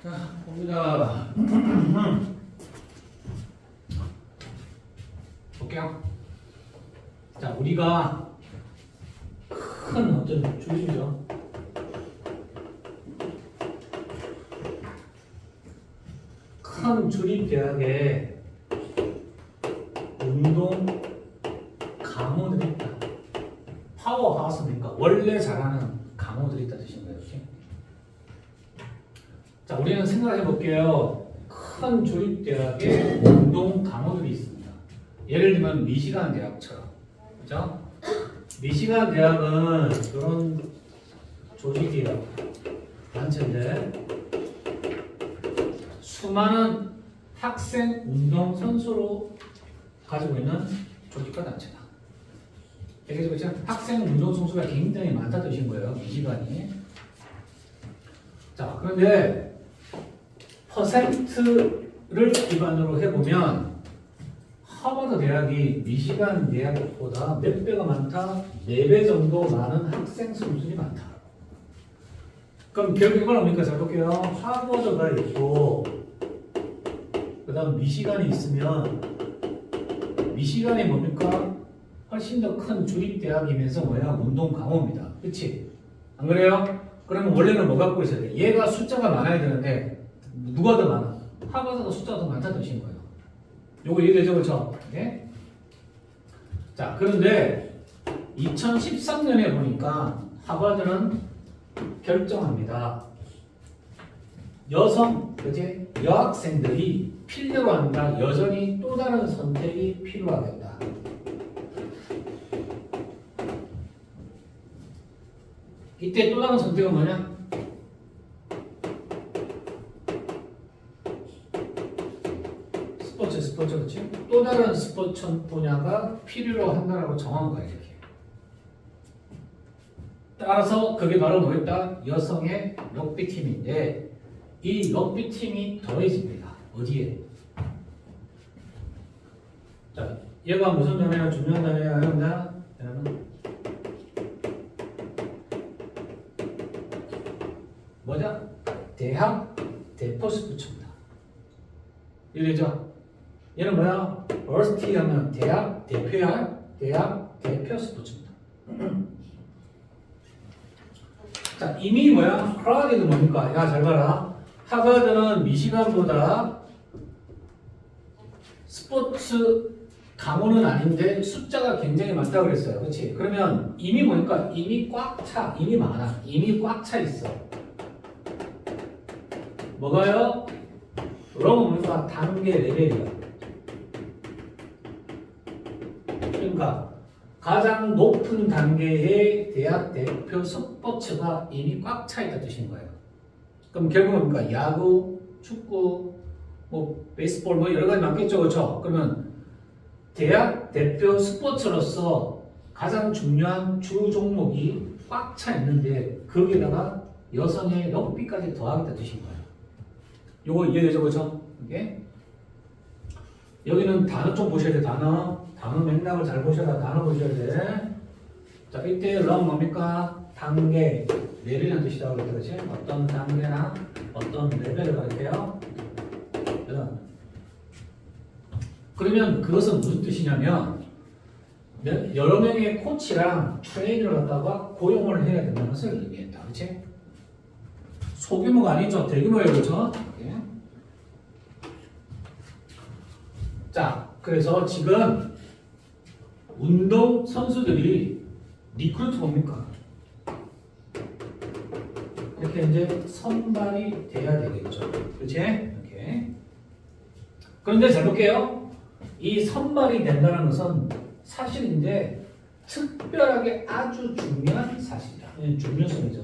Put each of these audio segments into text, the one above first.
자, 봅니다. 볼게요. 자, 우리가 큰 어떤 주식이죠. 큰 주립대학에 운동 강호들이 있다. 파워하우스니까 원래 잘하는 강호들이 있다 뜻인 거예요. 이렇게. 자, 우리는 생각해 볼게요. 큰 주립대학에 운동 강호들이 있습니다. 예를 들면 미시간 대학처럼, 그죠? 미시간 대학은 그런 조직이에요. 단체인데 수많은 학생 운동 선수로 가지고 있는 조직과 단체다. 그래서 학생 운동 선수가 굉장히 많다 뜻인 거예요. 미시간이. 자, 그런데 퍼센트를 기반으로 해보면 하버드 대학이 미시간 대학보다 몇 배가 많다? 4배 정도 많은 학생 선수들이 많다. 그럼 결국 이건 뭡니까? 잘 볼게요. 하버드가 있고 그 다음 미시간이 있으면 미시간이 뭡니까? 훨씬 더 큰 주립대학이면서 뭐야? 운동 강호입니다. 그치? 안 그래요? 그러면 원래는 뭐 갖고 있어야 돼? 얘가 숫자가 많아야 되는데 누가 더 많아? 하버드가 숫자가 더 많다는 뜻인 거예요. 요거 이해되죠? 그렇죠? 네? 자, 그런데 2013년에 보니까 하버드는 결정합니다. 그지? 여학생들이 필요로 한다. 여전히 또 다른 선택이 필요하겠다. 이때 또 다른 선택은 뭐냐? 스포츠, 그렇지? 또 다른 스포츠 분야가 필요로 한다라고 정한 거야, 이렇게. 따라서 그게 바로 뭐였다? 여성의 럭비팀인데 이 럭비팀이 더해집니다. 어디에? 자, 얘가 무슨 단어야? 중요한 단어야? 여러분들? 여러분? 뭐죠? 대학 대표 스포츠입니다. 이해되죠? 얘는 뭐야? 버시티 하면 대학 대표야. 대학 대표 스포츠입니다. 자, 이미 뭐야? 크라우드는 뭡니까? 야, 잘 봐라. 하버드는 미시간보다 스포츠 강호는 아닌데 숫자가 굉장히 많다고 그랬어요. 그렇지? 그러면 이미 뭐니까? 이미 꽉 차. 이미 많아. 이미 꽉 차 있어. 뭐가요? 그럼 뭡니까? 단계 레벨이야. 그러니까 가장 높은 단계의 대학 대표 스포츠가 이미 꽉 차 있다 뜻인 거예요. 그럼 결국은 뭡니까? 야구, 축구, 뭐 베이스볼 뭐 여러 가지 많겠죠, 그렇죠? 그러면 대학 대표 스포츠로서 가장 중요한 주 종목이 꽉 차 있는데 거기에다가 여성의 럭비까지 더하겠다 뜻인 거예요. 요거 이해되죠, 그렇죠? 이게 여기는 단어 좀 보셔야 돼. 단어 맥락을 잘 보셔라. 단어 보셔야 돼. 자, 이때 런 뭡니까? 단계, 레벨이라는 뜻이라고 그랬죠, 그렇지? 어떤 단계나 어떤 레벨을 가리켜요. 그러면 그것은 무슨 뜻이냐면 여러 명의 코치랑 트레이너를 갖다가 고용을 해야 된다는 것을 의미했다, 그렇지? 소규모가 아니죠, 대규모예요, 그렇죠? 예. 자, 그래서 지금 운동 선수들이 리크루트 뭡니까? 이렇게 이제 선발이 돼야 되겠죠. 그렇지? 이렇게. 그런데 잘 볼게요. 이 선발이 된다는 것은 사실인데 특별하게 아주 중요한 사실이다. 중요성이죠.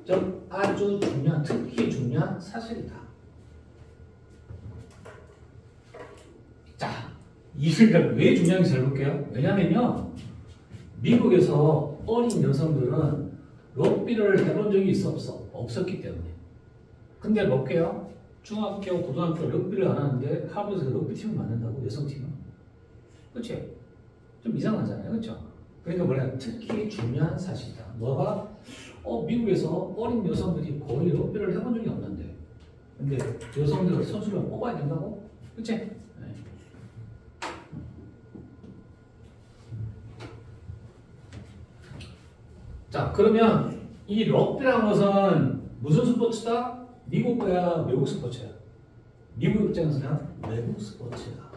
즉 아주 중요한, 특히 중요한 사실이다. 자, 이유가 왜 중요한지 잘 볼게요. 왜냐면요, 미국에서 어린 여성들은 럭비를 해본 적이 있어 없어? 없었기 때문에. 근데 볼게요. 중학교, 고등학교 럭비를 안 하는데 하버드에서 럭비팀을 만든다고, 여성팀은. 그치? 좀 이상하잖아요, 그렇죠? 그러니까 뭐냐, 특히 중요한 사실이다. 뭐가? 미국에서 어린 여성들이 거의 럭비를 해본 적이 없는데 근데 여성들 선수를 뽑아야 된다고? 그치? 네. 자 그러면 이 럭비라는 것은 무슨 스포츠다? 미국 거야 외국 스포츠야? 미국 입장에서는 외국 스포츠다.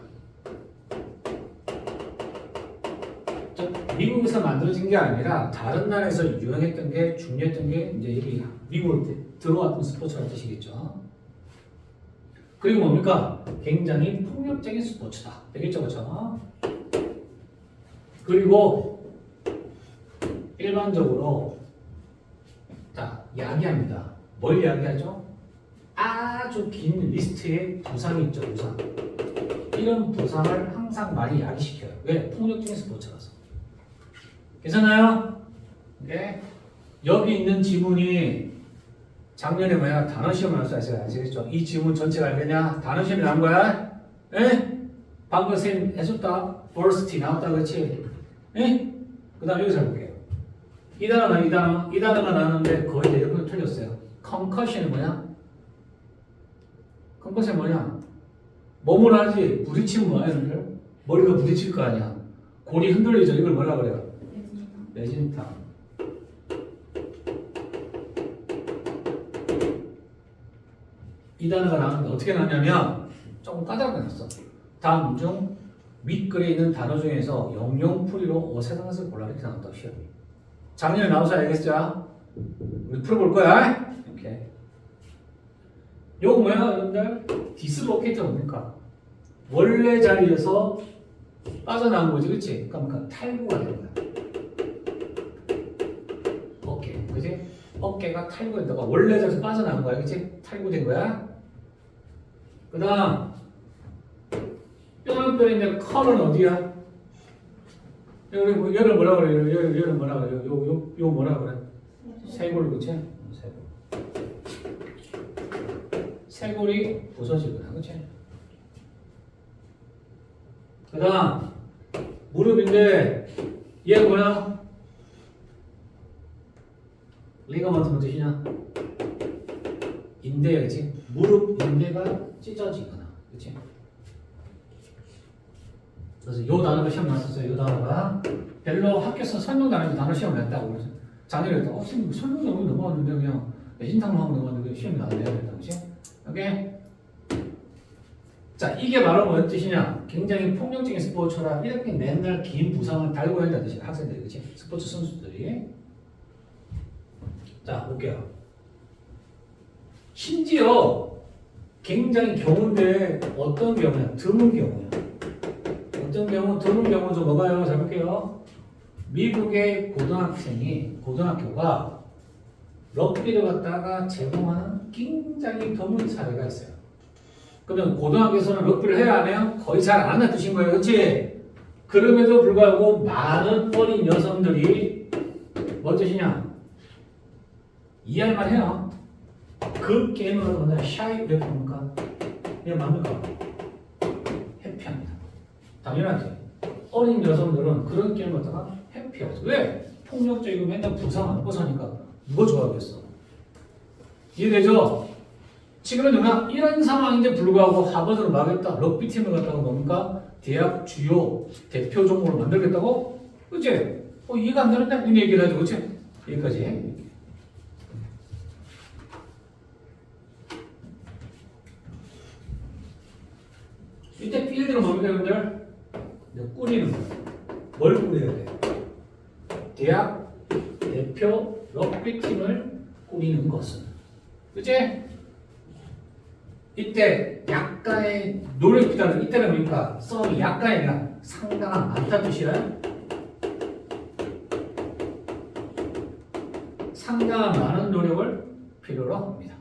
미국에서 만들어진 게 아니라 다른 나라에서 유행했던 게 중요했던 게 이제 여기 미국으로 들어왔던 스포츠라는 뜻이겠죠. 그리고 뭡니까? 굉장히 폭력적인 스포츠다. 되겠죠, 그렇죠? 그리고 일반적으로 자 야기합니다. 뭘 야기하죠? 아주 긴 리스트의 부상이 있죠, 부상. 이런 부상을 항상 많이 야기시켜요. 왜? 폭력적인 스포츠라서. 괜찮아요? 오케이. 여기 있는 지문이 작년에 뭐야? 단어 시험을 할 수 있어요. 아시겠죠? 이 지문 전체가 알겠냐? 단어 시험이 나온 거야? 에? 방금 쌤 해줬다. 버스티 나왔다, 그렇지? 에? 그 다음 여기서 해볼게요. 이 단어가 나왔는데 거의 대부분 틀렸어요. 컨커션이 뭐야? 컨커션이 뭐냐? 몸을 하지 부딪히면 뭐야, 여러분들? 머리가 부딪힐 거 아니야. 골이 흔들리죠. 이걸 뭐라 그래요? 매진탕. 이 단어가 나왔는데 어떻게 나왔냐면 조금 까다롭게 나왔어. 다음 중 윗글에 있는 단어 중에서 영영풀이로 어색한것을 골라 이렇게 나왔다 시험이. 작년에 나와서 알겠죠? 우리 풀어볼 거야. 오케이. 요거 뭐야 여러분들? 디스로케이터 뭡니까? 원래 자리에서 빠져나온 거지, 그치? 그러니까 탈구가 되는 거야. 어깨, 그치? 어깨가 탈구된다가 원래 자리에서 빠져나온 거야, 그치? 탈구된 거야. 그 다음 뼈는 컬은 어디야? 얘를 뭐라 그래? 얘를 뭐라 그래? 요 뭐라 그래? 쇄골, 그치? 쇄골. 쇄골이 부서지거나, 그치? 그 다음 무릎인데 얘가 뭐야? 리가먼트 무슨 뜻이냐? 인대야, 그치? 무릎 인대가 찢어지거나, 그치? 그래서 요 단어가 시험 나왔었어요. 요 단어가 별로 학교에서 설명도 안 해도 단어 시험 냈다고 그래서 작년에 선생님 설명 너무 넘어왔는데 그냥 내신탕만 하고 넘어왔는데 시험이 나왔네요. 그랬다고, 그치? 오케이? 자, 이게 바로 무슨 뜻이냐? 굉장히 폭력적인 스포츠라 이렇게 맨날 긴 부상을 달고 있다는 뜻이야. 학생들이, 그치? 스포츠 선수들이. 자, 볼게요. 심지어 굉장히 경우인데 어떤 경우냐? 드문 경우야. 어떤 경우? 드문 경우 좀 뭐가요? 잘 볼게요. 미국의 고등학교가 럭비를 갖다가 제공하는 굉장히 드문 사례가 있어요. 그러면 고등학교에서는 럭비를 해야 안 해요? 거의 잘 안 하는 뜻인 거예요. 그렇지? 그럼에도 불구하고 많은 어린 여성들이 뭔 뜻이냐? 이해할만 해요. 그 게임을 뭐냐? 샤이 왜 부릅니까? 이게 뭡니까? 해피합니다. 당연하지. 어린 여성들은 그런 게임을 갖다가 해피하죠. 왜? 폭력적이고 맨날 부상 안고 사니까 누가 좋아하겠어? 이해되죠? 지금은 누가 이런 상황인데 불구하고 하버드를 막겠다. 럭비팀을 갖다가 뭡니까? 대학 주요 대표 종목으로 만들겠다고? 그치? 이해가 안 되는데? 이런 얘기를 하죠. 그치? 여기까지. 이때 필드는 뭡니까, 여러분들? 꾸리는 거예요. 뭘 꾸려야 돼? 대학 대표 럭비팀을 꾸리는 것은. 그치? 이때 약간의 노력이 필요하다. 이때는 뭡니까? 썸이 약간이 아니라 상당한 많다는 뜻이에요. 상당한 많은 노력을 필요로 합니다.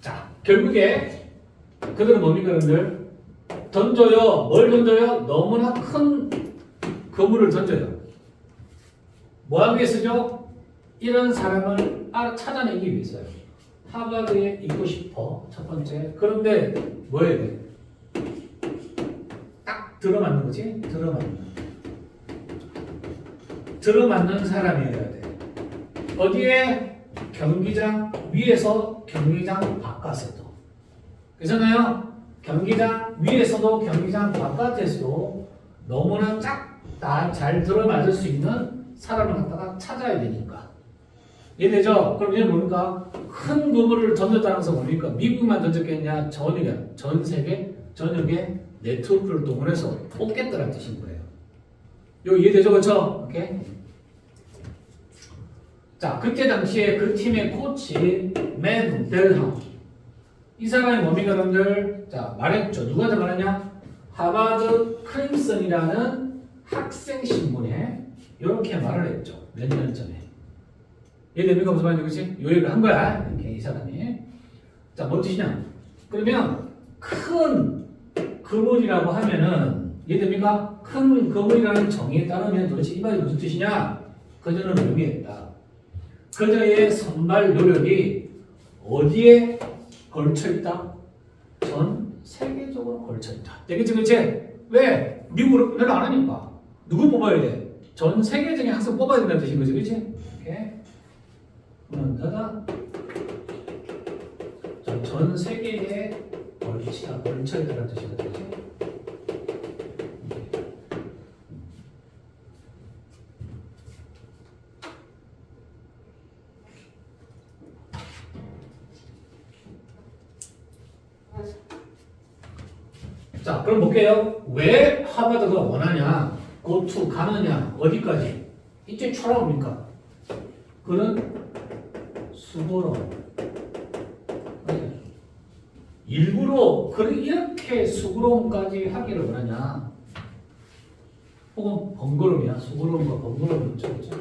자, 결국에 그들은 뭡니까, 여러분들? 던져요. 뭘 던져요? 너무나 큰 그물을 던져요. 뭐 하기 위해서죠? 이런 사람을 찾아내기 위해서요. 하버드에 있고 싶어. 첫 번째. 그런데 뭐 해야 돼? 딱 들어맞는 거지? 들어맞는. 들어맞는 사람이어야 돼. 어디에? 경기장 위에서 경기장 바깥에도. 그렇잖아요? 경기장 위에서도 경기장 바깥에서도 너무나 잘 들어맞을 수 있는 사람을 갖다가 찾아야 되니까. 이해되죠? 그럼 얘는 뭡니까? 큰 그물을 던졌다는 것은 뭡니까? 미국만 던졌겠냐? 전 세계 전역에 네트워크를 동원해서 뽑겠다는 뜻인 거예요. 이거 이해되죠? 그렇죠? 오케이? 자, 그때 당시에 그 팀의 코치 맨 델함. 이 사람이 뭡니까, 여러분들? 자, 말했죠. 누가 더 말했냐? 하버드 크림슨이라는 학생 신문에 이렇게 말을 했죠. 몇 년 전에. 이해됩니까? 무슨 말인지, 그렇지? 요 얘기를 한 거야. 이렇게 이 사람이. 자, 뭔 뜻이냐? 그러면 큰 그물이라고 하면은 이해됩니까? 큰 그물이라는 정의에 따르면 도대체 이 말이 무슨 뜻이냐? 그녀는 의미했다. 그녀의 선발 노력이 어디에 걸쳐 있다? 전 세계적으로 걸쳐 있다. 되겠지, 그렇지? 왜? 미국으로 별로 안 하니까. 누구 뽑아야 돼? 전 세계적인 학생 뽑아야 된다는 뜻인 거지, 그렇지? 오케이. 닫아. 전 세계에 걸쳐 있다는 뜻이거든, 그렇지? 자, 그럼 볼게요. 왜 하버드가 원하냐? 고투 가느냐? 어디까지? 이제 철학입니까? 그는 수고로움. 일부러 이렇게 수고로움까지 하기를 원하냐? 혹은 번거로움이야? 수고로움과 번거로움이 있죠, 그렇죠?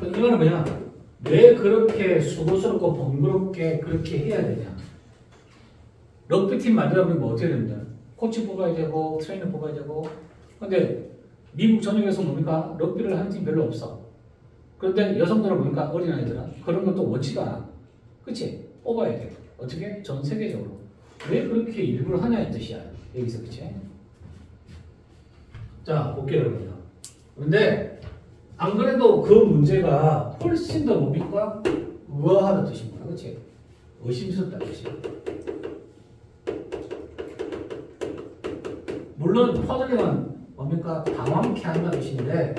이거는 뭐냐? 왜 그렇게 수고스럽고 번거롭게 그렇게 해야 되냐? 럭비팀 만들어보면 뭐 어떻게 됩니까? 코치 뽑아야 되고 트레이너 뽑아야 되고. 근데 미국 전역에서 뭡니까? 럭비를 하는 팀 별로 없어. 그런데 여성들은 뭡니까? 어린아이들은 그런 것도 원치가 않아. 그치? 뽑아야 돼. 어떻게? 전 세계적으로. 왜 그렇게 일부러 하냐는 뜻이야. 여기서, 그치? 자, 볼게요, 여러분들. 그런데 안 그래도 그 문제가 훨씬 더 뭡니까? 우아하다는 뜻입니다. 그치? 의심스럽다는 뜻이야. 물론 퍼즐링은 뭡니까? 당황케 한다는 뜻인데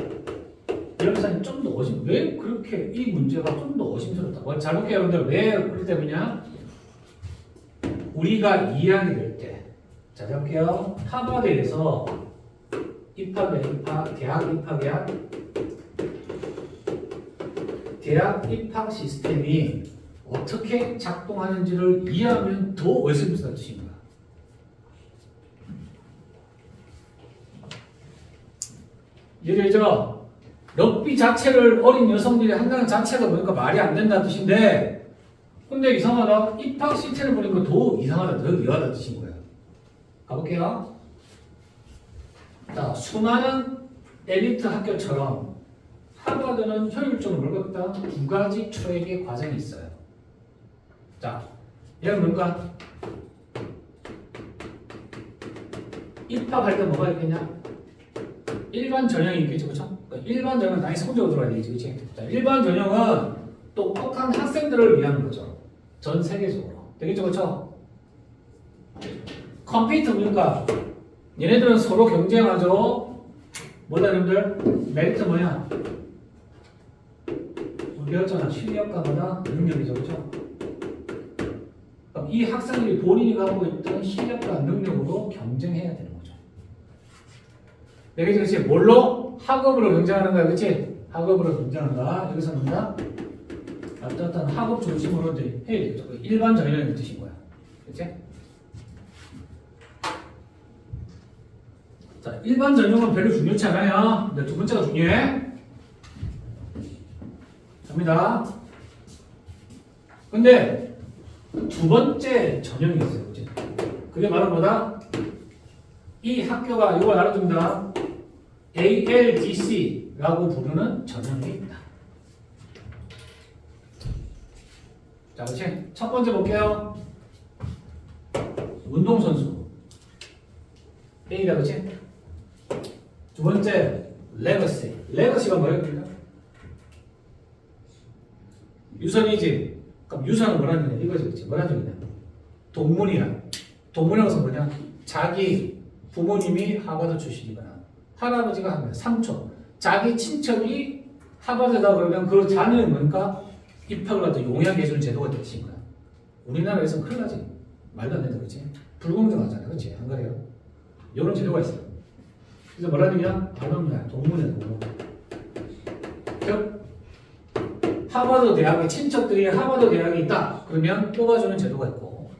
여기서는 좀 더 왜 그렇게 이 문제가 좀 더 의심스럽다. 잘 볼게요, 여러분들. 왜 그럴 때문이냐? 우리가 2학년이 될 때, 자, 볼게요. 하버드에서 대학 입학이야. 대학 입학 시스템이 어떻게 작동하는지를 이해하면 더 의심스러운 뜻입니다. 이해되죠? 럭비 자체를 어린 여성들이 한다는 자체가 보니까 말이 안 된다는 뜻인데, 근데 이상하다. 입학 시스템을 보니까 더 이상하다, 더 의아하다는 뜻인 거예요. 가볼게요. 자, 수많은 엘리트 학교처럼 하버드는 효율적으로 뭘 갖다 두 가지 트랙의 과정이 있어요. 자, 얘는 뭔가 입학할 때 뭐가 있겠냐? 일반 전형이 있겠죠, 그렇죠? 그러니까 일반 전형은 당연히 성적으로 들어야 되겠지, 그렇지? 자, 일반 전형은 똑똑한 학생들을 위한 거죠. 전 세계적으로. 되겠죠, 그렇죠? 컴피트 뭡니까? 얘네들은 서로 경쟁하죠. 뭐다, 여러분들? 메리트 뭐야? 우리 배웠잖아. 실력과 뭐다? 능력이죠, 그렇죠? 그럼 이 학생들이 본인이 갖고 있던 실력과 능력으로 경쟁해야 되는 거죠. 그렇지? 뭘로? 학업으로 경쟁하는 거야, 그렇지? 학업으로 경쟁한다. 여기서 뭔가 어떤 학업 중심으로 이제 해야 되겠죠. 일반 전형의 뜻인 거야, 그렇지? 자, 일반 전형은 별로 중요치 않아요. 근데 두 번째가 중요해. 갑니다. 근데 두 번째 전형이 있어요, 그렇지? 그게 바로 뭐다? 이 학교가 이걸 알아줍니다. ALDC라고 부르는 전형이 있다. 자, 그렇지? 첫 번째 볼게요. 운동선수 A다, 그렇지? 두 번째 레거시. 레거시가 뭐예요? 그러니까? 유선이지. 그럼 유선은 뭐라는 얘기냐? 이거지, 그렇지? 뭐라는 얘기냐? 동문이야. 동문이라고 해서 뭐냐? 자기 부모님이 하버드 출신이거나 할아버지가 하면 삼촌, 자기 친척이 하버드다 그러면 그 자녀는 뭔가 입학을 하도 용이하게 해주는 제도가 되신 거야. 우리나라에서는 큰일 나지. 말도 안 된다, 그렇지? 불공정하잖아, 그렇지? 안 그래요? 이런 제도가 있어요. 그래서 뭐라는 얘기야? 반응이야, 동문이야, 동문. 즉, 하버드 대학의 친척들이 하버드 대학에 있다. 그러면 뽑아주는 제도가 있고.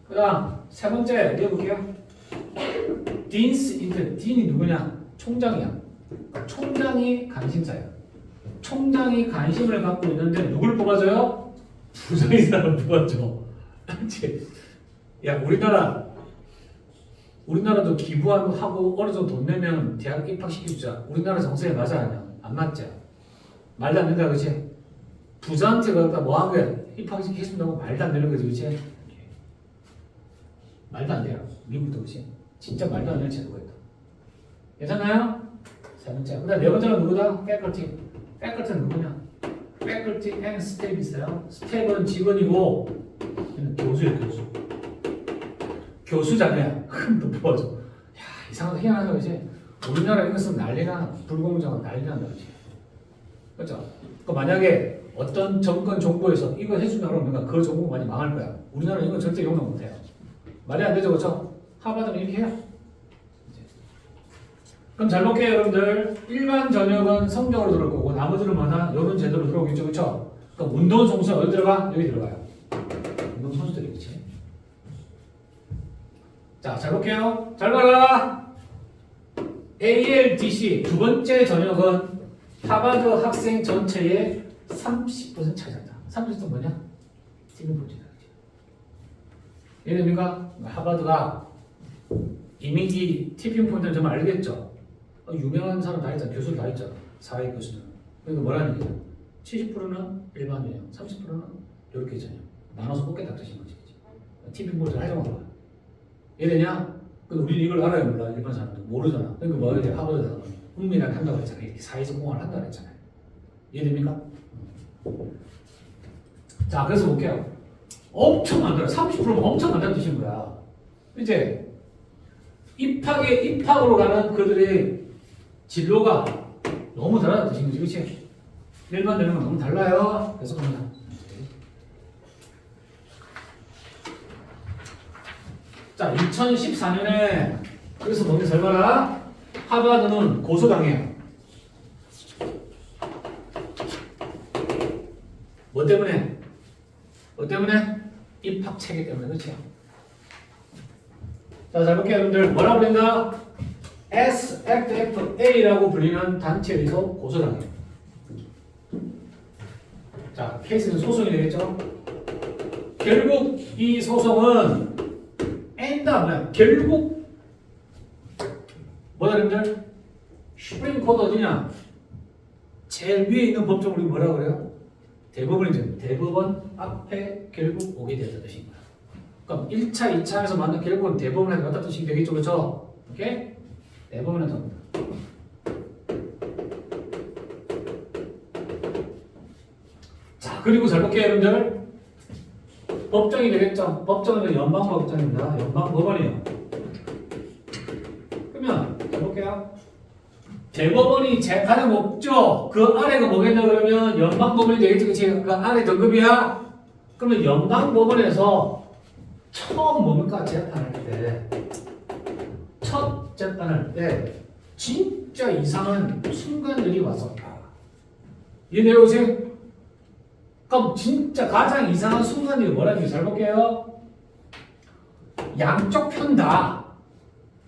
그 다음, 세 번째, 읽어볼게요. 딘스, 딘이 누구냐? 총장이야. 총장이 관심사야. 총장이 관심을 갖고 있는데 누굴 뽑아줘요? 부정이사를 뽑아줘. 그렇지? 야, 우리나라도 기부하고 어느 정도 돈 내면 대학 입학시켜주자. 우리나라 정세에 맞아, 아니야? 안 맞지? 말도 안 된다, 그치? 부자한테 그러다 뭐 한 거야? 입학시켜준다고 말도 안 되는 거지, 그치? 말도 안 돼요. 미국도 그치? 진짜 말도 안 되는 제도가 있다. 괜찮나요? 세 번째. 그 다음 네 번째는 누구다? 패컬티. 패컬티는 누구냐? 패컬티 앤 스텝 있어요. 스텝은 직원이고, 교수예요, 교수. 교수잖아요. 흠도 뽑아줘. 야, 이상하다, 희한하다, 그치? 우리나라 이것은 난리나, 불공정한 난리나, 그치? 그렇죠? 그 만약에 어떤 정권 정부에서 이거 해주면 그러면 그 정부가 많이 망할 거야. 우리나라는 이거 절대 용납 못해요. 말이 안 되죠, 그렇죠? 하버드는 이렇게 해요. 그럼 잘 볼게요, 여러분들. 일반 전역은 성적으로 들어올 거고 나머지는 뭐나 이런 제도로 들어오겠죠, 그렇죠? 그럼 운동 선수는 어디 들어가? 여기 들어가요. 운동 선수들이 그렇지. 자, 잘 볼게요. 잘 봐라. ALDC 두 번째 전역은 하버드 학생 전체의 30% 차지한다. 30% 뭐냐? 티빙포지다. 이해됩니까? 하버드가 이미 이 티핑 포인트를 좀 알겠죠? 유명한 사람 다 있잖아. 교수들 다 있잖아. 사회 교수는. 그러니까 뭐라는 얘기야? 70%는 일반 전형, 30%는 이렇게 전형. 나눠서 뽑겠다 뜻인 거지. 티핑 포인트를 활용한 거야. 이해되냐? 우리는 이걸 알아야 몰라. 일반 사람들 모르잖아. 그러니까 뭐 해야 돼? 하버드에다가 은밀하게 한다고 했잖아. 이렇게 사회적 공헌을 한다고 했잖아요. 이해됩니까? 자, 그래서 볼게요. 엄청 많더라. 30%면 엄청 많다는 뜻인 거야. 이제 입학으로 가는 그들의 진로가 너무 다르다는 뜻인 거지, 그렇지? 일반 전형은 너무 달라요. 그래서 갑니다. 자, 2014년에 그래서 뭔지 잘 봐라. 하버드는 고소당해요. 뭐 때문에? 뭐 때문에? 입학 체계 때문에, 그렇죠? 자, 잘 볼게요, 여러분들. 뭐라고 불린다? SFFA라고 불리는 단체에 의해서 고소당해요. 자, 케이스는 소송이 되겠죠? 결국 이 소송은 뭐야? 결국 뭐야, 여러분들? 슈프림 코드 어디냐? 제일 위에 있는 법정 우리 뭐라고 그래요? 대법원이죠. 대법원 앞에 결국 오게 되었다는 뜻인 거야. 그럼 1차, 2차에서 만난 결국은 대법원에 갖다 뜻이 되겠죠, 그렇죠? 오케이? 대법원에 갑니다. 자, 그리고 잘 볼게요, 여러분들. 법정이 되겠죠? 법정은 연방법정입니다. 연방법원이에요. 그러면 잘 볼게요. 대법원이 재판의 목적, 그 아래가 뭐겠냐 그러면 연방법원이 되겠지, 그치? 그 아래 등급이야? 그러면 연방법원에서 처음 뭡니까? 재판할 때. 첫 재판할 때 진짜 이상한 순간들이 왔었다. 이해되오지? 그럼 진짜 가장 이상한 순간들이 뭐라는지 잘 볼게요. 양쪽 편 다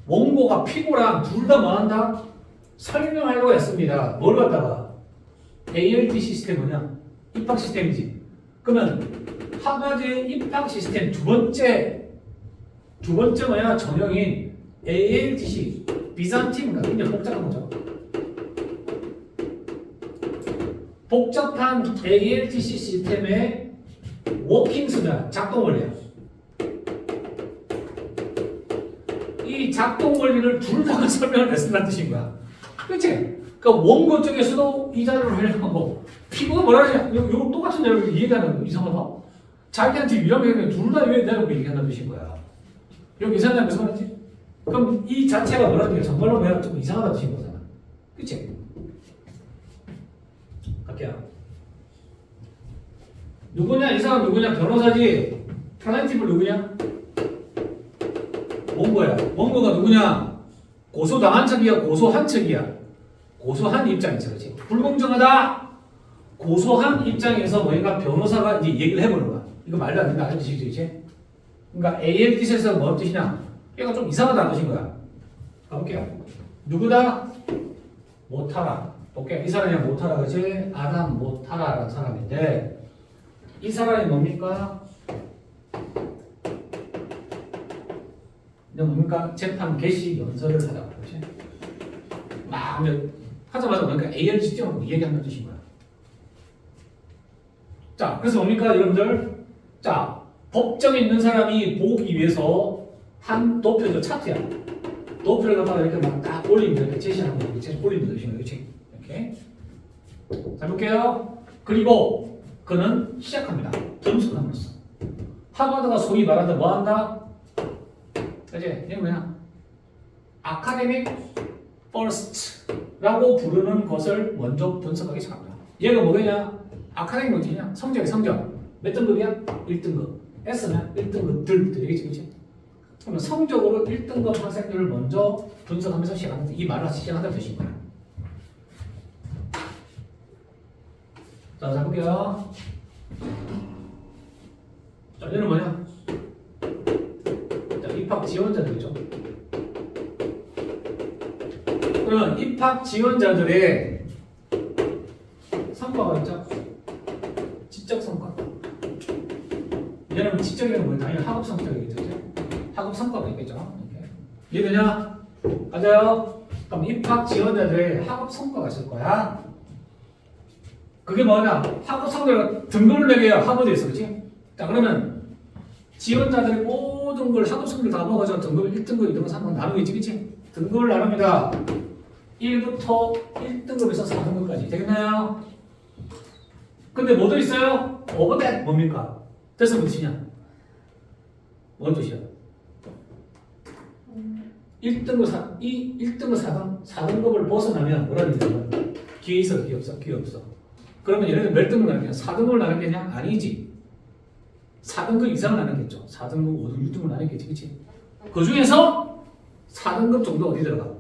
원고가 피고랑 둘 다 뭐한다? 설명하려고 했습니다. 뭘 갖다가? ALT 시스템 뭐냐? 입학 시스템이지. 그러면 하버드의 입학 시스템 두 번째 뭐야? 전형인 ALTC 비잔틴인가? 굉장히 복잡한 거죠. 복잡한 ALTC 시스템의 워킹스나 작동 원리야. 이 이 작동 원리를 둘 다 설명을 했다는 뜻인 거야. 그렇지? 그러니까 원고 쪽에서도 이 자료를 하려고 하고 피고가 뭐라 하냐? 이거 똑같은 자료를 이해하는 거 이상하다. 자기한테 위험해 둘 다 왜 내라고 얘기한다는 뜻인 거야. 여기 이상하다는 무슨 말이지? 그럼 이 자체가 뭐라는 게 정말로 내가 좀 이상하다는 뜻인 거잖아. 그치? 갈게요. 누구냐? 이 사람 누구냐? 변호사지. 플라인티브 누구냐? 원고야. 원고가 누구냐? 고소당한 척이야? 고소한 척이야? 고소한 입장이죠. 그렇지? 불공정하다! 고소한 입장에서 뭔가 변호사가 이제 얘기를 해보는 거야. 이거 말도 안 된다. 아는 뜻이죠. 그치? 그러니까 AL 뜻에서 뭔 뜻이냐? 얘가 좀 이상하다는 뜻인 거야. 가볼게요. 누구다? 모타라. 오케이. 이 사람이 모타라. 그치? 아담 모타라라는 사람인데 이 사람이 뭡니까? 뭡니까? 재판 개시 연설을 하다가 그렇지? 막 하자마자 뭡니까? AL 시점으로 얘기하는 뜻인 거야. 자, 그래서 뭡니까, 여러분들? 자, 법정에 있는 사람이 보기 위해서 한 도표죠, 차트야. 도표를 갖다가 이렇게 막 딱 올립니다. 이렇게 제시하는 거, 이렇게 올립니다. 그렇지? 이렇게. 자, 볼게요. 그리고 그는 시작합니다. 점수함으로써. 하버드가 소위 말하는 뭐 한다? 그치? 이게 뭐냐? 아카데믹 퍼스트라고 부르는 것을 먼저 분석하기 시작합니다. 얘가 뭐냐? 아카데믹 뭐냐? 성적이 성적. 몇 등급이야? 1등급. S는 1등급 들이겠지, 그치? 그러면 성적으로 1등급 학생들을 먼저 분석하면서 시작하는 이 말을 시작한다는 뜻인 거야. 자, 자 볼게요. 자, 얘는 뭐냐? 자, 입학 지원자들이죠. 그러면 입학 지원자들의 성과가 있죠. 지적 성과. 얘는 지적이라는 건 당연히 학업 성적이겠죠. 학업 성과가 있겠죠. 이렇게. 이해되냐? 맞아요. 그럼 입학 지원자들의 학업 성과가 있을 거야. 그게 뭐냐? 학업 성적을 등급을 매겨요. 하버드에서, 그렇지? 자, 그러면 지원자들이 모든 걸 학업 성적을 다 먹어서 등급 1등급, 2등급, 3등급 나누겠지, 그렇지? 등급을 나눕니다. 1부터 1등급에서 4등급까지 되겠나요? 근데 뭐도 있어요? 오버댓 뭡니까? 됐어 무엇이냐? 뭔 뜻이야? 1등급 1등급 4등급을 벗어나면 뭐라는 얘기야? 기회 있어, 기회 없어? 기회 없어. 그러면 얘네들 몇 등급을 나누겠냐? 4등급을 나누겠냐? 아니지. 4등급 이상을 나누겠죠. 4등급, 5등급, 6등급을 나누겠지, 그치? 그 중에서 4등급 정도 어디 들어가?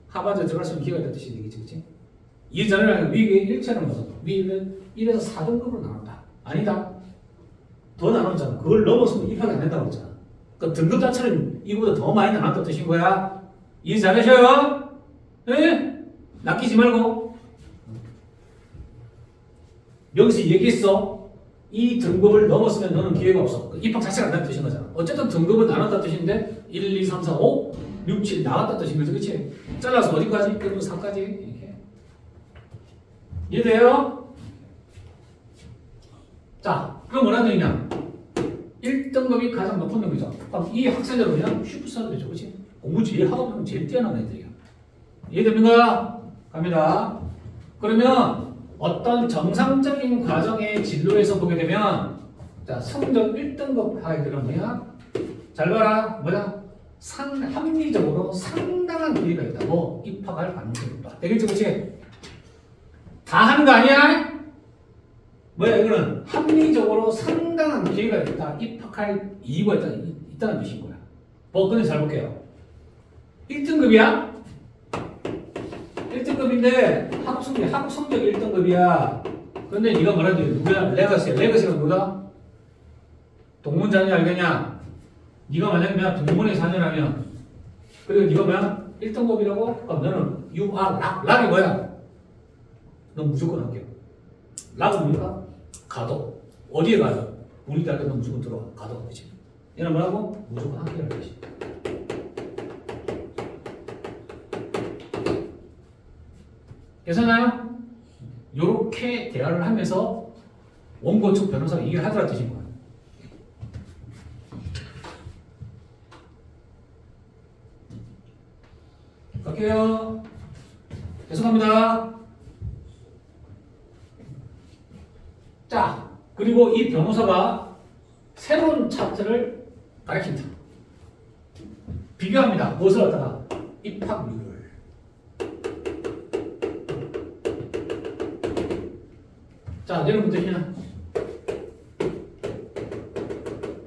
하버드 들어갈 수 있는 기회가 있다는 뜻이 되겠지, 그치? 이 자료를 위에 일체는 뭐죠? 위에는 1에서 4등급으로 나눈다. 아니다. 더 나눴잖아. 그걸 넘어서면 입학이 안 된다고 했잖아. 그 등급 자체는 이보다 더 많이 나눴다는 뜻인 거야. 이해 잘하셔요? 예? 낚이지 말고. 여기서 얘기했어. 이 등급을 넘었으면 너는 기회가 없어. 입학 자체가 안 된다는 뜻인 거잖아. 어쨌든 등급은 나눴다는 뜻인데 1, 2, 3, 4, 5, 6, 7 나왔다는 뜻인 거지. 그치? 잘라서 어디까지? 그리고 4까지. 이렇게. 이해돼요? 자, 그럼 뭐라는 얘기냐? 1등급이 가장 높은 등급이죠. 그럼 이 학생들은 그냥 슈퍼스타들이죠. 그치? 공부 제일 학업은 제일 뛰어난 애들이야. 이해됩니까? 갑니다. 그러면 어떤 정상적인 과정의 진로에서 보게 되면 자, 성적 1등급 아이들은 뭐야? 잘 봐라. 뭐야? 합리적으로 상당한 기회가 있다고 입학할 가능성이 있다. 되겠죠? 그치? 다 하는 거 아니야? 뭐야 이거는 합리적으로 상당한 기회가 있다. 입학할 이유가 있다는 뜻인 거야. 근데 잘 볼게요. 1등급이야? 1등급인데 학업 성적이 1등급이야. 근데 네가 뭐라지? 누구야? 레거시야. 레거시가 누구다? 동문 자녀 알겠냐? 네가 만약에 그냥 동문의 자녀라면 그리고 네가 뭐야? 1등급이라고? 그럼 너는 you are 락. 락이 뭐야? 넌 무조건 할게요. 락은 뭡니까? 가도. 어디에 가도? 우리 대학에 넌 무조건 들어와. 가도. 그치? 얘는 뭐라고? 무조건 학교를 가지. 괜찮아요? 요렇게 대화를 하면서 원고 측 변호사가 얘기를 하더라 뜻인 거야. 갈게요. 계속합니다. 자, 그리고 이 변호사가 새로운 차트를 가리킨다. 비교합니다. 무엇을 갖다가? 입학률을. 자, 여러분들은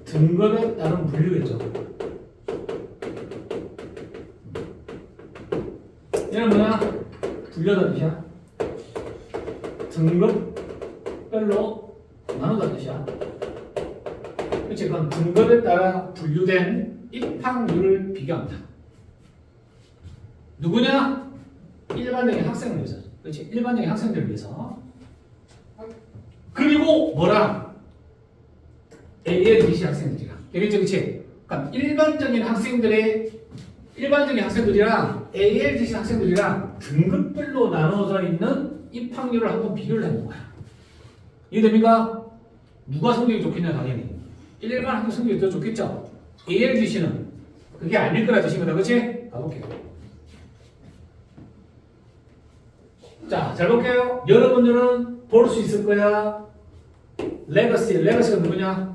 등급에 따른 분류겠죠. 얘는 뭐야? 분류하다 뜻이야. 등급별로 나누다 뜻이야. 그렇지? 그럼 등급에 따라 분류된 입학률을 비교합니다. 누구냐? 일반적인 학생을 위해서. 그렇지? 일반적인 학생들을 위해서. 그리고 뭐랑? ALDC 학생들이랑. 되겠죠? 그렇지? 그러니까 일반적인 학생들이랑 ALDC 학생들이랑 등급별로 나눠져 있는 입학률을 한번 비교를 해본 거야. 이해됩니까? 누가 성적이 좋겠냐? 당연히 일반 학생 성적이 더 좋겠죠? ALDC는 그게 아닐 거라 뜻입니다. 그렇지? 가볼게요. 자, 잘 볼게요. 여러분들은 볼 수 있을 거야. 레거시가 누구냐?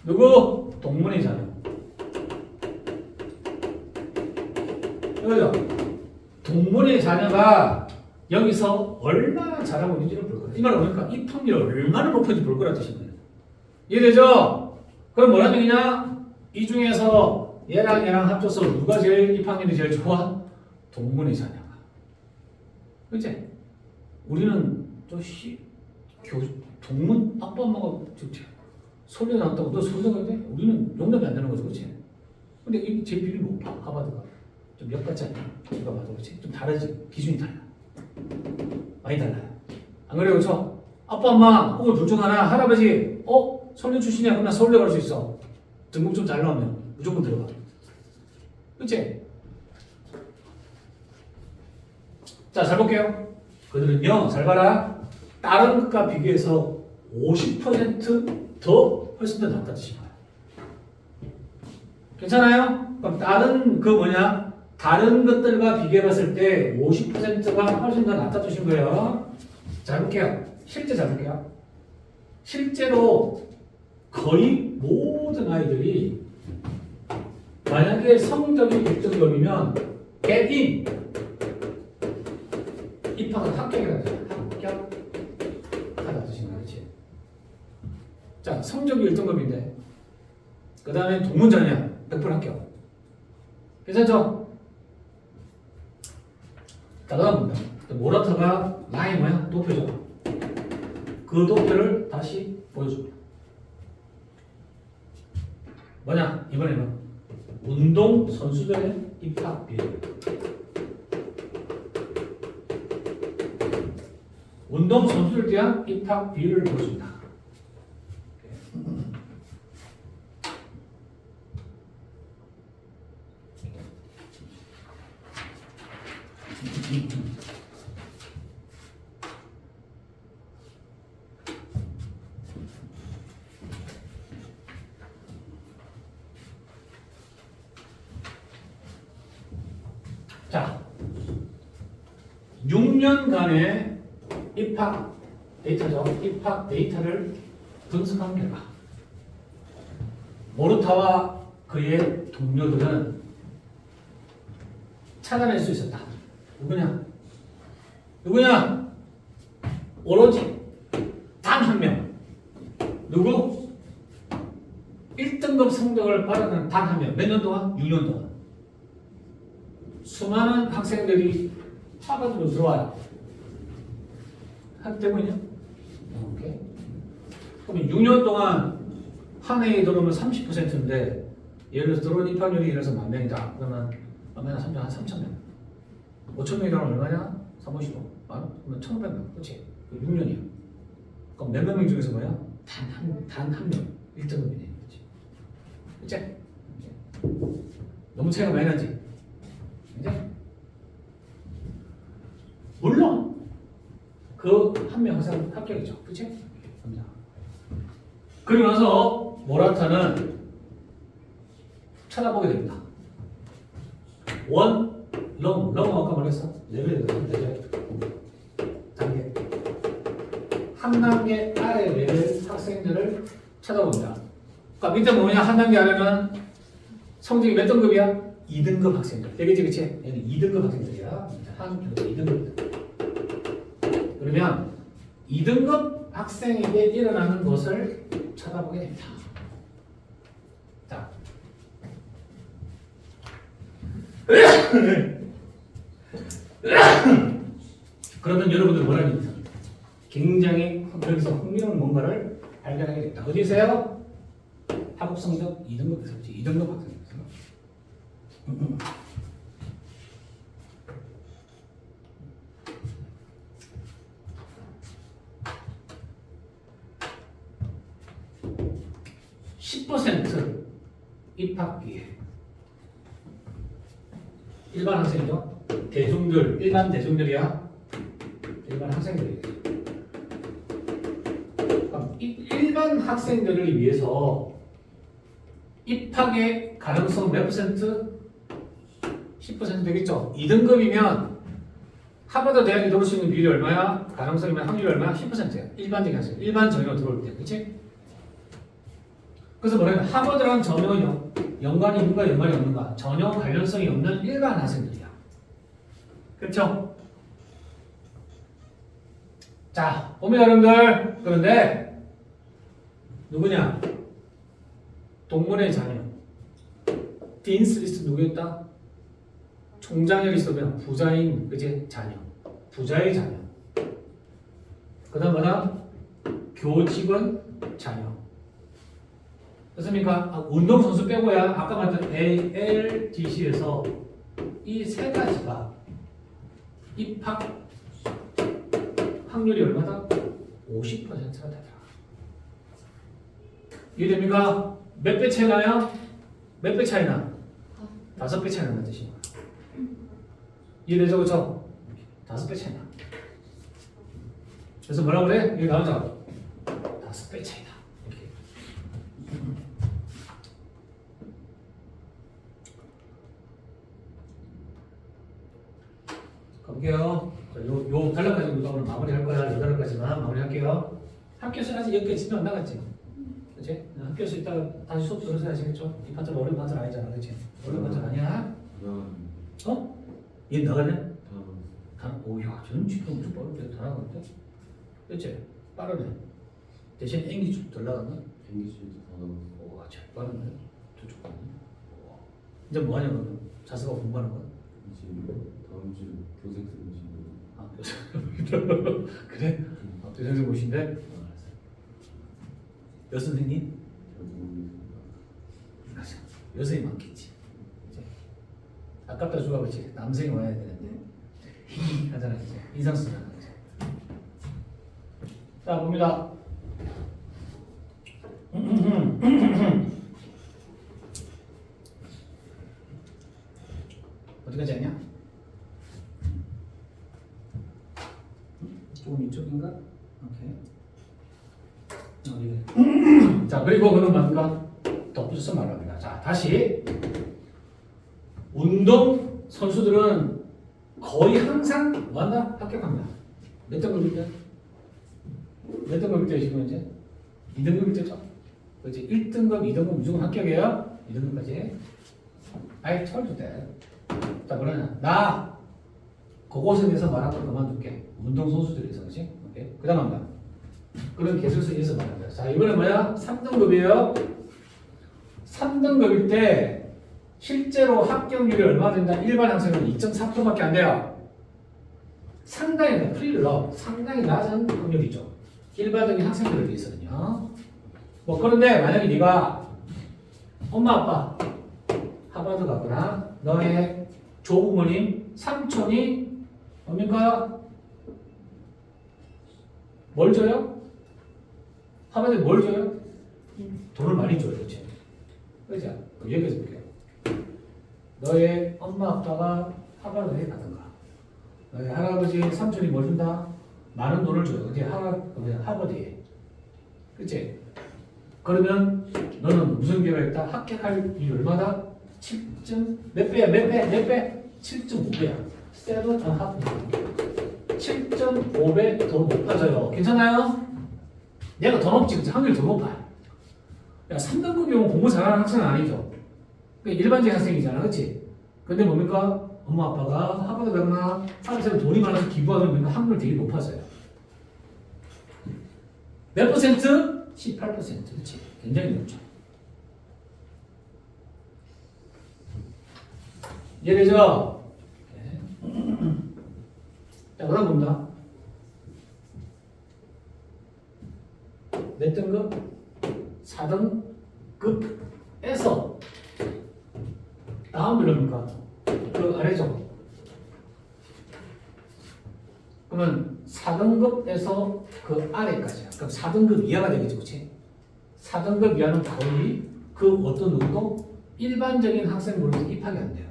누구? 동문의 자녀. 그죠? 동문의 자녀가 여기서 얼마나 잘하고 있는지를 볼 거야. 이 말은 뭐니까 입학률이 얼마나 높은지 볼 거라 뜻인 거예요. 이해되죠? 그럼 뭐라는 얘기냐? 이 중에서 얘랑 합쳐서 누가 제일 입학률이 제일 좋아? 동문의 자녀가. 그치? 우리는 동문 아빠 엄마가 서울대 나왔다고 너 서울대 가야 돼? 우리는 용납이 안 되는 거죠. 그치? 근데 이 제 비율이 높아. 하버드가. 좀 몇 가지 아니야? 누가 봐도 그렇지? 좀 다르지? 기준이 달라. 많이 달라요. 안 그래요? 그렇죠? 아빠, 엄마 혹은 둘 중 하나 할아버지 서울대 출신이야. 그럼 나 서울대 갈 수 있어. 등급 좀 잘 나오면 무조건 들어가. 그치? 자, 잘 볼게요. 그들은요, 잘 봐라. 다른 것과 비교해서 50% 훨씬 더 낫다 뜻인 거야. 괜찮아요? 그럼 다른 것들과 비교해봤을 때 50%가 훨씬 더 낫다 뜻인 거예요. 잘 볼게요. 실제 잘 볼게요. 실제로 거의 모든 아이들이 만약에 성적이 1등급이면 get in 입학은 합격이라는 뜻이야. 합격하다 뜻인 거야. 그렇지? 자, 성적이 1등급인데 그 다음에 동문자냐 100% 합격. 괜찮죠? 자, 그다음 모라타가 라인 뭐야? 도표죠. 그 도표를 다시 보여줍니다. 뭐냐? 이번에는 운동 선수들의 입학 비율. 운동 선수들에 대한 입학 비율을 보여줍니다. 자, 6년간의 입학 데이터죠. 입학 데이터를 분석한 결과 모르타와 그의 동료들은 찾아낼 수 있었다. 누구냐? 오로지 단 한 명. 누구? 1등급 성적을 받았는 단 한 명. 몇 년 동안? 6년 동안. 수많은 학생들이 하버드로 들어와요. 하기 때문이요? 오케이. 그럼 6년 동안 한 해에 들어오면 30%인데 예를 들어서 들어온 입학률이 예를 들어서 10,000명이다. 그러면 얼마나 3천 한 3,000명. 5,000명이라면 얼마냐? 355. 그러면 1,500명. 그렇지? 6년이야. 그럼 몇몇 명 중에서 뭐야? 단 한 명. 1등급이네. 그렇지? 너무 차이가 많이 나지? 이제 물론 그 한 명 항상 합격이죠. 그렇지? 그리고 나서 모라타는 찾아보게 됩니다. 1, 롱 아까 말했어. 레벨 단계. 한 단계 아래 레벨 학생들을 찾아본다. 그러니까 밑에 뭐냐? 한 단계 아래는 성적이 몇 등급이야? 2등급 학생들. 되겠지, 그치? 얘는 2등급 학생들이야. 한 2등급. 그러면 2등급 학생에게 일어나는 것을 찾아보게 됩니다. 자. 그러면 여러분들 뭐라는 얘기죠? 굉장히 여기서 흥미로운 뭔가를 발견하게 됩니다. 어디세요? 학업 성적 2등급에서 2등급 학생이었어요. 10% 입학기에 일반 학생이죠. 대중들, 일반 대중들이야. 일반 학생들이에요. 일반 학생들을 위해서 입학의 가능성 몇 %? 10% 되겠죠. 2등급이면 하버드 대학에 들어올 수 있는 비율이 얼마야? 가능성이면 확률이 얼마야? 10%야. 일반적인 학생, 일반 전형 들어올 때, 그렇지? 그래서 뭐냐면 하버드라는 전형은 연관이 있는가 연관이 없는가 전혀 관련성이 없는 일반 학생들이야. 그렇죠? 자, 봅니다 여러분들. 그런데 누구냐? 동문의 자녀 딘스 리스트 누구였다? 총장의 리스트면 부자인 그제 자녀 부자의 자녀 그 다음 뭐다? 교직원 자녀 그렇습니까? 운동선수 빼고야 아까 말했던 ALDC에서 이 세 가지가 입학 확률이 얼마다? 50%가 되더라. 이해됩니까? 몇 배 차이 나요? 몇 배 차이 나? 5배 차이 난다는 뜻이야. 이해되죠? 그쵸? 5배 차이 나. 그래서 뭐라 그래? 여기 나오죠? 5배 차이다. 이렇게. 가볼게요. 요 단락까지 우리가 오늘 마무리할 거야. 8단락까지만 마무리할게요. 학교에서 아직 여기까지 집에 안 나갔지? 그치? 학교에서 이따가 다시 수업 들어서 하시겠죠? 이 판정 어려운 판정 아니잖아, 그치? 어려운 판정 아니야? 어? 얘 나가네? 오야, 저는 지금 엄청 빠른데 다 나갔는데? 그치? 빠르네. 대신 앵기 좀 덜 나갔나? 앵기 좀 더 나갔어. 와, 제일 빠르네. 저쪽 가네. 이제 뭐 하냐, 그러면? 자수가 공부하는 거야? 지금 다음 주 교생 쓰는 아, 그래? 아, 교생님 오신대? 알았어. 여 선생님? 여선생님 많겠지. 이제 아깝다 주가 그렇지. 남성이 와야 되는데 히 하잖아 이제 인상 쓰잖아 이제. 자 봅니다. 어디까지 했냐? 조금 이쪽인가? 오케이. 자 그리고 그는 뭔가 덧붙여서 말합니다. 자 다시 운동 선수들은 거의 항상 뭐한다? 합격합니다. 몇 등급일 때? 몇 등급일 때 지금 이제? 2등급일 때죠? 그렇지? 1등급, 2등급 무조건 합격이에요. 2등급까지. I told you that. 자 그러면 나 그것에 대해서 말한 거 그만둘게. 운동 선수들에 대해서 그렇지? 오케이. 그 다음 한다. 그런 개설서에 의해서 말합니다. 자 이번에 뭐야? 3등급이에요. 3등급일 때 실제로 합격률이 얼마 된다? 일반 학생은 2.4%밖에 안 돼요. 상당히 프리를 상당히 낮은 확률이죠. 일반적인 학생들에 비해서는요. 뭐 그런데 만약에 네가 엄마 아빠 하버드 갔거나 너의 조부모님 삼촌이 뭡니까? 뭘 줘요? 하버드에 뭘 줘요? 돈을 많이 줘요. 그렇지? 그죠? 여기서 볼게요. 너의 엄마 아빠가 하버드에 가든가 너의 할아버지 삼촌이 뭘 준다? 많은 돈을 줘요. 어디 하버드에. 그치? 그러면 너는 무슨 기회가 있다? 합격할 이 얼마다? 7점 몇 배야? 몇 배? 몇 배? 7.5배야. 7.5배. 7.5배 더 높아져요. 괜찮아요? 얘가 더 높지, 그치? 확률이 더 높아. 야, 3등급이면 공부 잘하는 학생은 아니죠. 그러니까 일반적인 학생이잖아, 그치? 근데 뭡니까? 엄마 아빠가 하버드 가거나 하버드에 돈이 많아서 기부하면 확률이 되게 높아져요. 몇 퍼센트? 18%. 그치? 굉장히 높죠. 이해되죠? 네. 자, 그 다음 봅니다. 몇 등급? 4등급에서 다음 몇입니까? 그 아래죠. 그러면 4등급에서 그 아래까지야. 그럼 4등급 이하가 되겠지, 그렇지? 4등급 이하는 거의 그 어떤 누구도 일반적인 학생으로서 입학이 안 돼요.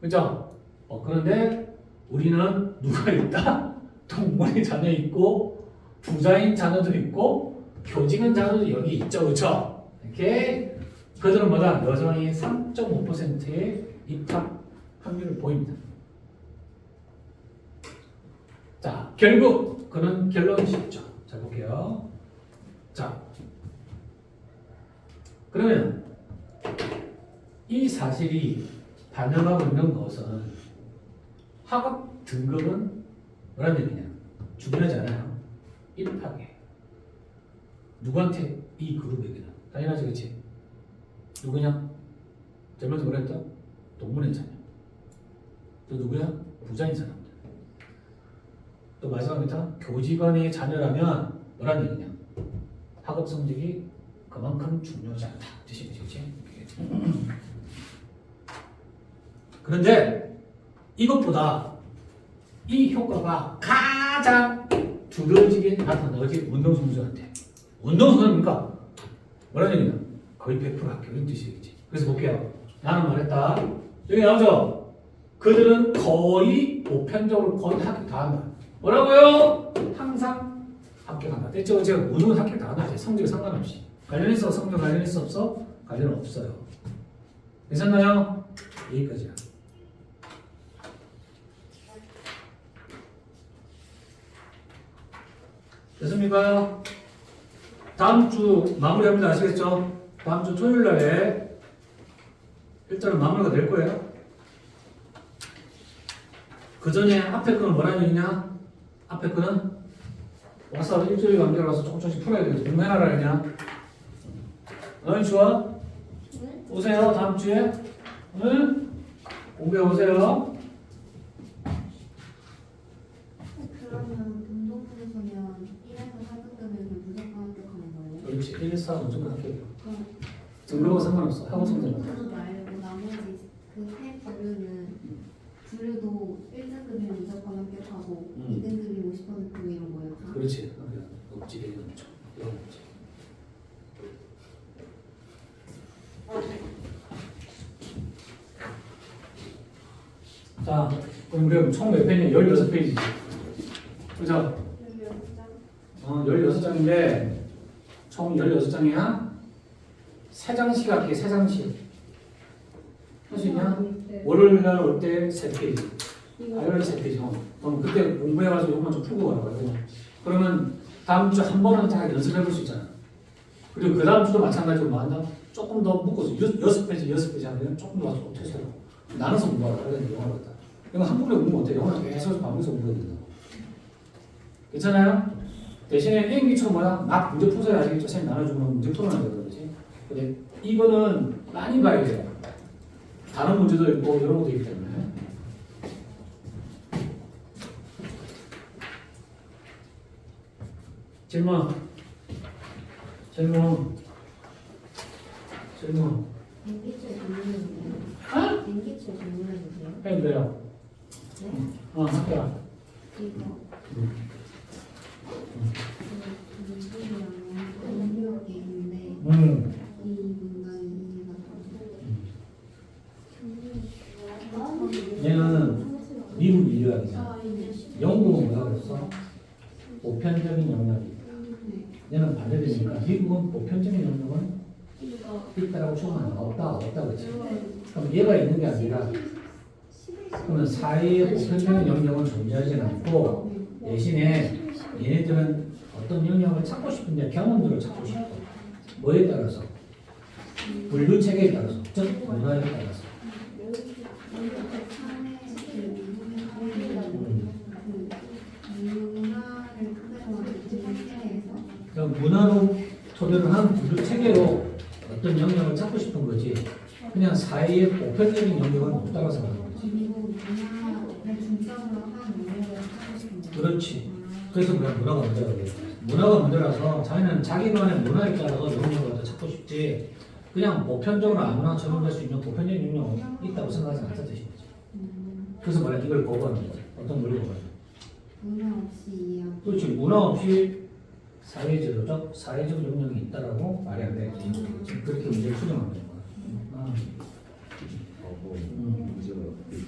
그죠? 그런데 우리는 누가 있다? 동문의 자녀 있고 부자인 자녀도 있고 교직원 자녀도 여기 있죠, 그렇죠? 이렇게 그들은 뭐다? 여전히 3.5%의 입학 확률을 보입니다. 자, 결국 그는 결론이 쉽죠. 자, 볼게요. 자, 그러면 이 사실이 반영하고 있는 것은 학업 등급은 뭐라는 얘기냐? 중요하잖아요. 입학에 누구한테? 이 그룹에게는 당연하지, 그렇지? 누구냐? 제일 먼저 뭐라 했다? 동문의 자녀. 또 누구야? 부자인 사람들. 또 마지막에 교직원의 자녀라면 뭐라는 얘기냐? 학업 성적이 그만큼 중요하지 않다. 뜻이지, 그렇지? 그런데 이것보다 이 효과가 가장 두드러지게 나타나지 운동선수한테. 운동선수니까 뭐라는 얘기냐? 거의 100% 합격인 뜻이겠지. 그래서 볼게요. 나는 말했다. 여기 나오죠? 그들은 거의 보편적으로 거의 합격 다 한다. 뭐라고요? 항상 합격한다. 됐죠? 제가 모든 합격 다 한다. 성적에 상관없이. 관련 있어? 성적 관련 있어? 없어? 관련 없어요. 괜찮나요? 여기까지야. 됐습니까? 다음 주 마무리합니다. 아시겠죠? 다음 주 토요일 날에 일단은 마무리가 될 거예요. 그 전에 앞에 거는 뭐라는 얘기냐? 앞에 거는 와서 일주일 관계로 와서 조금씩 풀어야 되겠어. 공부해놔라 그냥. 응, 좋아? 네? 오세요 다음 주에. 응? 공부해 오세요. 그러면 운동부에서면 1에서 4등급에서 무조건 합격하는 거예요? 그렇지. 1, 4 무조건 합격이요. 그럼 등급하고 상관없어. 학업 성적은. 운동부 말고 나머지 그 세 부류도 1등급이면 무조건 합격하고 2등급이 50% 이런 거예요? 다? 그렇지. 없지. 이런 거죠. 이런 거지. 자, 그럼 우리가 총 몇 페이지? 16페이지지. 그죠? 16장인데 총 16장이야. 3장씩 할게. 3장씩. 할 수 있냐? 월요일 날 올 때 3페이지. 화요일 3페이지. 그럼 그때 공부해가지고 이것만 좀 풀고 가라고. 그러면 다음 주 한 번은 다 연습해 볼 수 있잖아. 그리고 그 다음 주도 마찬가지로 뭐 한다? 조금 더 묶어서 6페이지 하면 조금 더 퇴소하고 나눠서 공부하라. 그래서 영어를 했다. 이거 한국에 공부 못해. 영어는 계속 반복해서 공부해야 된다. 괜찮아요? 대신에 A기처럼 뭐야? 막 문제 풀어야 아시겠죠? 쌤 나눠주면 문제 풀어놔야 되는 거지. 근데 이거는 많이 봐야 돼요. 다른 문제도 있고 이런 것도 있기 때문에. 질문. 땡기체 질문해주세요. 아? 땡기체 질문해주세요. 해도 돼요. 네? 할게요. 이거 문제랑 공유하게 있는데 이 문장이 이해가 얘는 미국 인류학이잖아. 영국은 뭐라 그랬어? 보편적인 영역이 있다. 얘는 반대되니까 미국은 보편적인 영역은 있다라고 추정하는 거 없다 그렇지. 그럼 얘가 있는 게 아니라 그러면 사이의 보편적인 영역은 존재하지 않고 대신에 얘네들은 어떤 영역을 찾고 싶은데 경험들을 찾고 싶어. 뭐에 따라서? 분류 체계에 따라서, 즉 문화에 따라서. 그럼 문화로 토대로 한 분류 체계로 어떤 영역을 찾고 싶은 거지. 그냥 사이의 보편적인 영역은 못 따라서 가는 거지. 그렇지. 그래서 문화가 문제라고 그래. 문화가 문제라서 자기는 자기만의 문화에 따라서 영역을 찾고 싶지. 그냥 보편적으로 아무나 적용할 수 있는 보편적인 영역이 있다고 생각하지 않다 뜻인 거지. 그래서 말해 이걸 거부하는 거지. 어떤 논리가 말이야. 문화 없이 이해하고. 그렇지. 문화 없이 사회적 영역이 있다라고 말이 안 돼. 지금 그렇게 문제를 수정하는 거야. 바보 문제가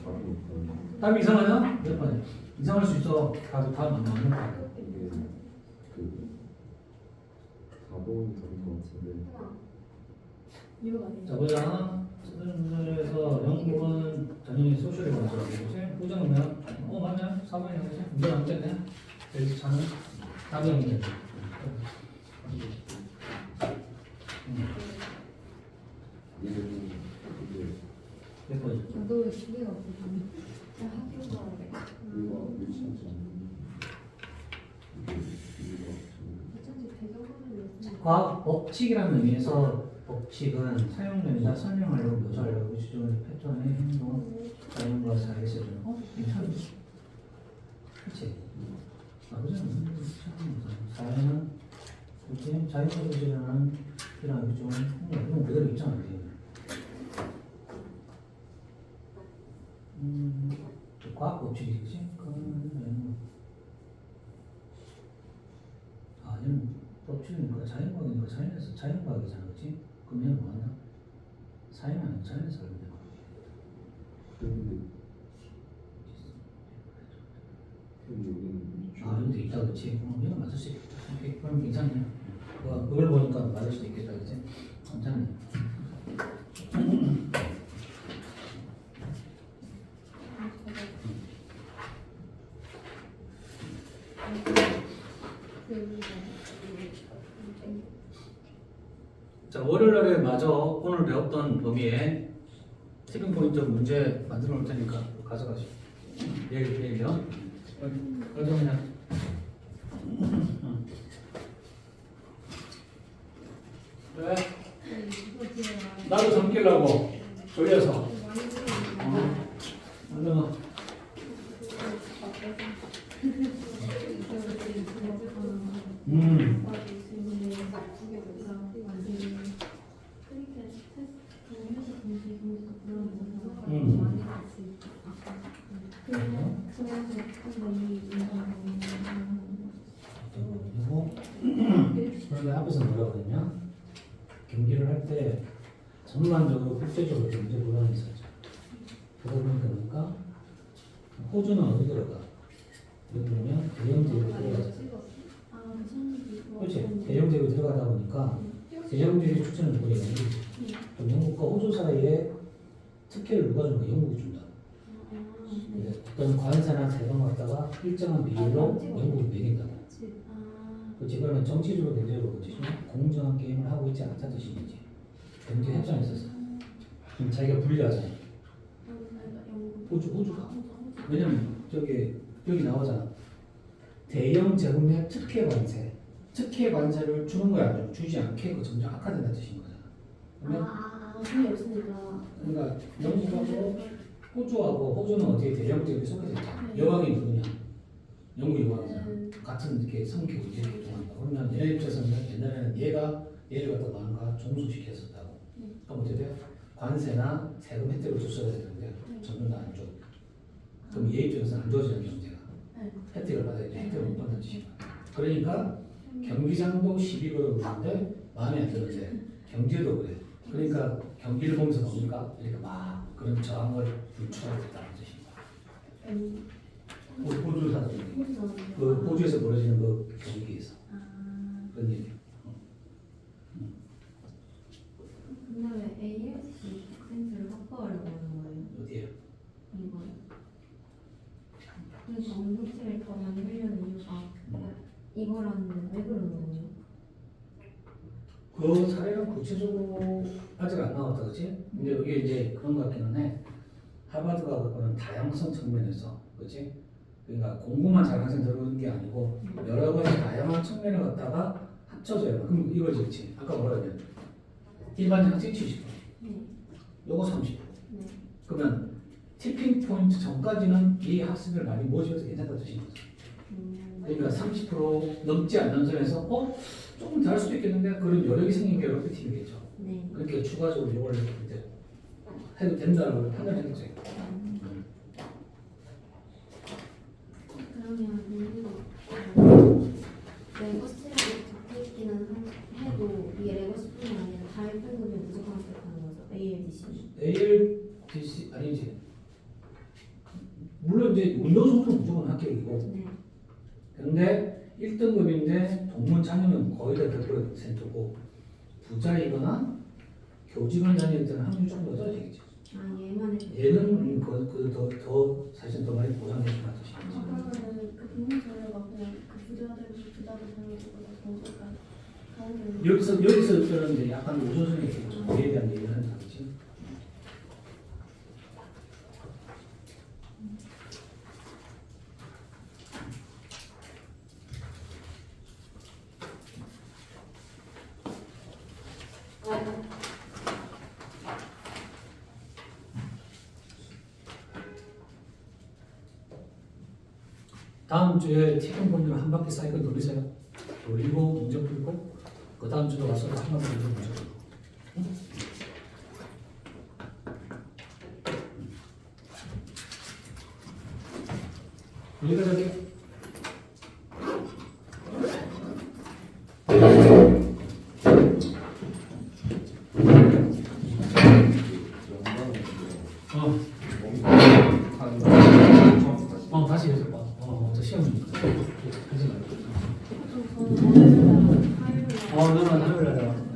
바보 답이 이상하냐? 몇 번에? 이상할 수 있어. 답 안 맞는 거야. 이게 그 4번이 답인 것 같은데 자 보자. 문제에서 영국은 당연히 소셜에 관해서 그지? 후정은 맞냐? 4번이야 그지? 문제 안 됐네. 여기서 차는 답이 문제. 얘는 이게 몇 번이야? 저도 왜 기회가 없거든요. 학교가 이거 유치하지 않는 이게 어쩐지 배경화면을 과학 법칙이라는 의미에서 법칙은 사용자가 설명하려고 묘사하려고 주장하는 패턴의 행동, 자연과 사회에 쓰는 괜찮지? 그렇지? 사회는 그렇지? 자연과 소재라는 이런 규정은 이건 그대로 있잖아. 과학 법칙이지, 그렇지? 얘는 법칙이니까 자연과학이니까 자연과학이잖아, 그렇지? 그럼 얘는 뭐하냐? 사회는 아니고 자연에서 살면 돼. 근데 여기는 여기도 있다, 그렇지? 얘는 맞을 수 있겠다. 오케이, 그럼 괜찮네. 그걸 보니까 맞을 수도 있겠다, 그렇지? 괜찮네. 자, 월요일날에 마저 오늘 배웠던 범위에 티빙 포인트 문제 만들어 놓을 테니까 가져가시오. 내일이면 그냥 왜? 나도 잠기려고 졸려서. 얼른 그런데 앞에서 뭐라고 그랬냐? 경기를 할 때 전반적으로 국제적으로 경제 불안이 있었죠. 그러다 보니까 호주는 어디 들어가? 여기 보면 대영제로 들어가죠. 그렇지. 대영제로 들어가다 보니까 대영제의 추천을 누가 영국이 그럼 영국과 호주 사이에 특혜를 누가 준다? 영국이 준다. 어떤 관세나 세금 갖다가 일정한 비율로 영국이 매긴다. 그렇지. 그러면 정치적으로 경제적으로 그렇지. 공정한 게임을 하고 있지 않다는 뜻이지. 경제 협상에 있어서. 그럼 자기가 불리하잖아. 호주가. 왜냐면 여기 나오잖아. 대영 제품의 특혜 관세. 특혜 관세를 주는 거야, 아니면 주지 않게 그 점점 악화된다는 뜻인 거잖아. 그러면 돈이 없으니까. 그러니까 영국하고 호주하고 호주는 어디에 대영 제품에 속해져 있잖아. 여왕이 누구냐? 영국 여왕이잖아. 같은 이렇게 성격을 이렇게 동한다. 그러면 얘네 입장에서는 옛날에는 얘를 갖다 뭔가 종속시켰었다고. 그럼 어떻게 돼? 관세나 세금 혜택을 줬어야 되는데 점점 다 안 줘. 그럼 얘 입장에서는 안 좋아지는 경제가 혜택을 받아야지 혜택을 못 받는 짓이야. 그러니까 경기장도 시비 걸어오는데 마음에 안 드는데 경제도 그래. 그러니까 경기를 보면서 뭡니까? 이렇게 막 그런 저항을 불출하겠다는 뜻입니다. 호주 사람들이 그 호주에서 벌어지는 그 경기에서 그런 얘기. 이거라는 왜 그러는 거예요? 그 사례는 구체적으로 아직 안 나왔다, 그렇지? 근데 이게 이제 그런 것 같기는 해. 하버드가 그거는 다양성 측면에서, 그렇지? 그러니까 공부만 잘하는 학생 들어오는 게 아니고 여러 가지 다양한 측면을 갖다가 합쳐져요. 그럼 이거지, 그렇지? 아까 뭐라 그랬냐? 일반 학생 70%, 네. 요거 30%. 네. 그러면 티핑 포인트 전까지는 이 학습을 많이 모집해서 괜찮다 뜻인 거죠. 그러니까 30% 넘지 않는 선에서 조금 더 할 수도 있겠는데 그런 여력이 생긴 게 이렇게 팀이겠죠. 네. 그렇게 추가적으로 이걸 이제 해도 된다고 판단했겠죠. 그러면 레거스라고 적혀있기는 해도 이게 레거스뿐만 아니라 다 1등급이면 무조건 합격하는 거죠. ALDC. ALDC 아니지. 물론 이제 운동 성적은 무조건 합격이고 네. 근데 1등급인데 동문 자녀는 거의 다 100%고 부자이거나 교직원 자녀일 때는 확률이 조금 더 떨어지겠죠. 아 얘만 해도. 얘는 더 사실 더 많이 보상해주는 뜻이죠. 그러면은 그 부모자료가 그냥 그 부자들 부자들 자료보다 정도가 가는 여기서 이제 약간 우선순위 있겠죠. 얘에 대한 얘기를 하는 거지. 다음 주에 티켓 본드를 한 바퀴 사이클 돌리세요. 돌리고 문제 풀고 그 다음 주에 와서 한 바퀴 돌리고 문제 풀고. 응? 여기가 저기 다시 해서 봐. 저 시험이니까 하지 말고. 저는 화요일 날 너는 화요일 날